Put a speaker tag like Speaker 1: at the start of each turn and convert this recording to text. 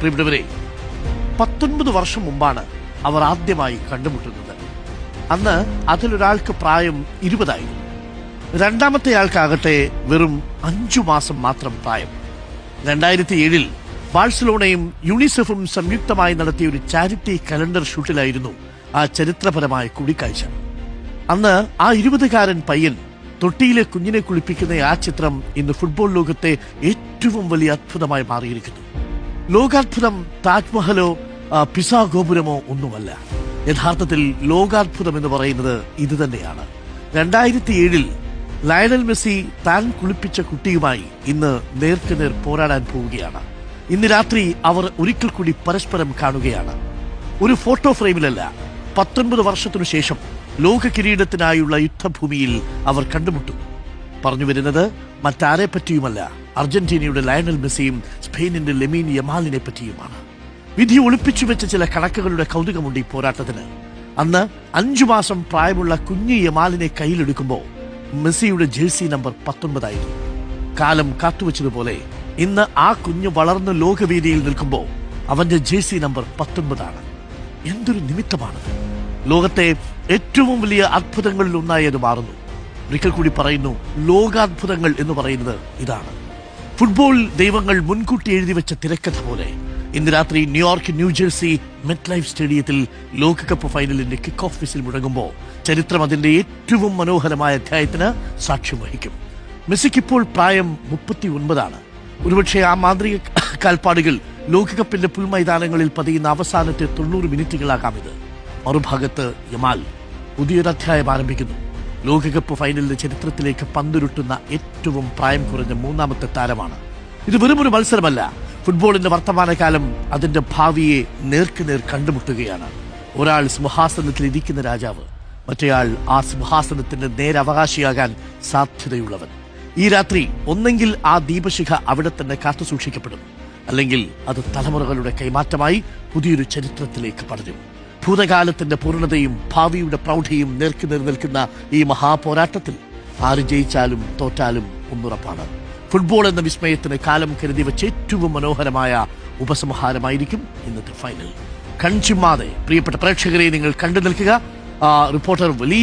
Speaker 1: പ്രിയപ്പെട്ടവരെ, 19 വർഷം മുമ്പാണ് അവർ ആദ്യമായി കണ്ടുമുട്ടുന്നത്. അന്ന് അതിലൊരാൾക്ക് പ്രായം 20 ആയിരുന്നു. രണ്ടാമത്തെ ആൾക്കാകട്ടെ വെറും 5 മാസം മാത്രം പ്രായം. 2007 ബാഴ്സലോണയും യൂണിസെഫും സംയുക്തമായി നടത്തിയ ഒരു ചാരിറ്റി കലണ്ടർ ഷൂട്ടിലായിരുന്നു ആ ചരിത്രപരമായ കൂടിക്കാഴ്ച. അന്ന് ആ 20-കാരൻ പയ്യൻ തൊട്ടിയിലെ കുഞ്ഞിനെ കുളിപ്പിക്കുന്ന ആ ചിത്രം ഇന്ന് ഫുട്ബോൾ ലോകത്തെ ഏറ്റവും വലിയ അത്ഭുതമായി മാറിയിരിക്കുന്നു. ലോകാത്ഭുതം താജ്മഹലോ പിസ ഗോപുരമോ ഒന്നുമല്ല. യഥാർത്ഥത്തിൽ ലോകാത്ഭുതം എന്ന് പറയുന്നത് ഇത് തന്നെയാണ്. 2007 ലയണൽ മെസ്സി താൻ കുളിപ്പിച്ച കുട്ടിയുമായി ഇന്ന് നേർക്കുനേർ പോരാടാൻ പോവുകയാണ്. ഇന്ന് രാത്രി അവർ ഒരിക്കൽ കൂടി പരസ്പരം കാണുകയാണ്. ഒരു ഫോട്ടോ ഫ്രെയിമിലല്ല, 19 വർഷത്തിനു ശേഷം ലോക കിരീടത്തിനായുള്ള യുദ്ധഭൂമിയിൽ അവർ കണ്ടുമുട്ടും. പറഞ്ഞു വരുന്നത് മറ്റാരെ പറ്റിയുമല്ല, അർജന്റീനയുടെ ലയണൽ മെസ്സിയും സ്പെയിനിന്റെ ലെമീൻ യമാലിനെ പറ്റിയുമാണ്. വിധി ഒളിപ്പിച്ചു വെച്ച ചില കണക്കുകളുടെ കൗതുകമുണ്ട് ഈ പോരാട്ടത്തിന്. അന്ന് 5 മാസം പ്രായമുള്ള കുഞ്ഞു യമാലിനെ കയ്യിലെടുക്കുമ്പോൾ മെസ്സിയുടെ ജേഴ്സി നമ്പർ 19 ആയിരുന്നു. കാലം കാത്തുവച്ചതുപോലെ ഇന്ന് ആ കുഞ്ഞ് വളർന്ന് ലോകവേദിയിൽ നിൽക്കുമ്പോൾ അവന്റെ ജേഴ്സി നമ്പർ 19 ആണ്. എന്തൊരു നിമിത്തമാണത്! ലോകത്തെ ഏറ്റവും വലിയ അത്ഭുതങ്ങളിൽ ഒന്നായി അത് മാറുന്നു. ഒരിക്കൽ കൂടി പറയുന്നു, ലോകാത്ഭുതങ്ങൾ എന്ന് പറയുന്നത് ഇതാണ്. ഫുട്ബോൾ ദൈവങ്ങൾ മുൻകൂട്ടി എഴുതി വെച്ച തിരക്കഥ പോലെ ഇന്ന് രാത്രി ന്യൂയോർക്ക് ന്യൂജേഴ്സി മെറ്റ് ലൈഫ് സ്റ്റേഡിയത്തിൽ ലോകകപ്പ് ഫൈനലിന്റെ കിക്ക് ഓഫ് വിസിൽ മുഴങ്ങുമ്പോൾ ചരിത്രം അതിന്റെ ഏറ്റവും മനോഹരമായ അധ്യായത്തിന് സാക്ഷ്യം വഹിക്കും. മെസ്സിക്കിപ്പോൾ പ്രായം 39 ആണ്. ഒരുപക്ഷെ ആ മാന്ത്രിക കാൽപ്പാടുകൾ ലോകകപ്പിന്റെ പുൽമൈതാനങ്ങളിൽ പതിയുന്ന അവസാനത്തെ 90 മിനിറ്റുകളാകാം ഇത്. മറുഭാഗത്ത് യമാൽ പുതിയൊരു അധ്യായം ആരംഭിക്കുന്നു. ലോകകപ്പ് ഫൈനലിന്റെ ചരിത്രത്തിലേക്ക് പന്തുരുട്ടുന്ന ഏറ്റവും പ്രായം കുറഞ്ഞ 3ാമത്തെ താരമാണ്. ഇത് വെറുമൊരു മത്സരമല്ല, ഫുട്ബോളിന്റെ വർത്തമാനകാലം അതിന്റെ ഭാവിയെ നേർക്കുനേർ കണ്ടുമുട്ടുകയാണ്. ഒരാൾ സിംഹാസനത്തിൽ ഇരിക്കുന്ന രാജാവ്, മറ്റേയാൾ ആ സിംഹാസനത്തിന്റെ നേരവകാശിയാകാൻ സാധ്യതയുള്ളവൻ. ഈ രാത്രി ഒന്നെങ്കിൽ ആ ദീപശിഖ അവിടെ തന്നെ കാത്തു സൂക്ഷിക്കപ്പെടും, അല്ലെങ്കിൽ അത് തലമുറകളുടെ കൈമാറ്റമായി പുതിയൊരു ചരിത്രത്തിലേക്ക് പടരും. ഭൂതകാലത്തിന്റെ പൂർണ്ണതയും ഭാവിയുടെ പ്രൗഢിയും നേർക്കുനേർ നിൽക്കുന്ന ഈ മഹാപോരാട്ടത്തിൽ ആര് ജയിച്ചാലും തോറ്റാലും ഒന്നുറപ്പാണ്. ഫുട്ബോൾ എന്ന വിസ്മയത്തിന് കാലം കരുതി വെച്ച ഏറ്റവും മനോഹരമായ ഉപസംഹാരമായിരിക്കും ഇന്നത്തെ ഫൈനൽ. കൺചിമ്മാതെ പ്രിയപ്പെട്ട പ്രേക്ഷകരെ നിങ്ങൾ കണ്ടു നിൽക്കുക. റിപ്പോർട്ടർ വലിയ